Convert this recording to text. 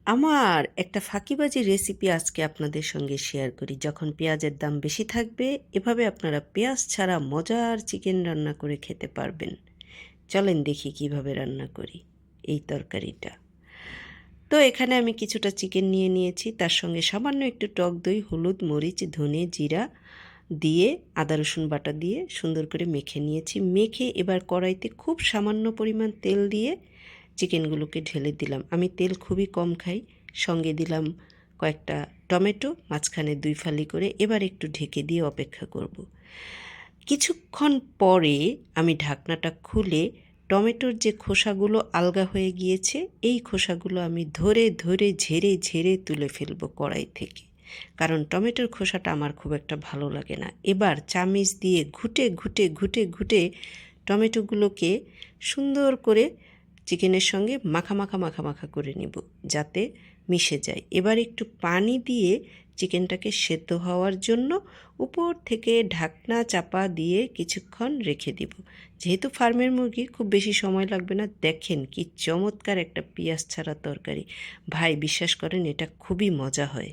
আমার একটা ফাঁকিবাজি রেসিপি আজকে আপনাদের সঙ্গে শেয়ার করি। যখন পেঁয়াজের দাম বেশি থাকবে, এভাবে আপনারা পেঁয়াজ ছাড়া মজার চিকেন রান্না করে খেতে পারবেন। চলেন দেখি কিভাবে রান্না করি এই তরকারিটা। তো এখানে আমি কিছুটা চিকেন নিয়ে নিয়েছি, তার সঙ্গে সামান্য একটু টক দই, হলুদ, মরিচ, ধনে, জিরা দিয়ে আদা রসুন বাটা দিয়ে সুন্দর করে মেখে নিয়েছি। মেখে এবার কড়াইতে খুব সামান্য পরিমাণ তেল দিয়ে চিকেনগুলোকে ঢেলে দিলাম। আমি তেল খুবই কম খাই। সঙ্গে দিলাম কয়েকটা টমেটো, মাঝখানে 2 ফালি করে। এবার একটু ঢেকে দিয়ে অপেক্ষা করব। কিছুক্ষণ পরে আমি ঢাকনাটা খুলে টমেটোর যে খোসাগুলো আলগা হয়ে গিয়েছে, এই খোসাগুলো আমি ধরে ধরে ঝেড়ে ঝেড়ে তুলে ফেলবো কড়াই থেকে, কারণ টমেটোর খোসাটা আমার খুব একটা ভালো লাগে না। এবার চামিচ দিয়ে ঘুটে ঘুটে ঘুটে ঘুটে টমেটোগুলোকে সুন্দর করে চিকেনের সঙ্গে মাখা মাখা মাখা মাখা করে নিব, যাতে মিশে যায়। এবার একটু পানি দিয়ে চিকেনটাকে সেদ্ধ হওয়ার জন্য উপর থেকে ঢাকনা চাপা দিয়ে কিছুক্ষণ রেখে দিব। যেহেতু ফার্মের মুরগি, খুব বেশি সময় লাগবে না। দেখেন কি চমৎকার একটা পেঁয়াজ ছাড়া তরকারি। ভাই বিশ্বাস করেন, এটা খুবই মজা হয়।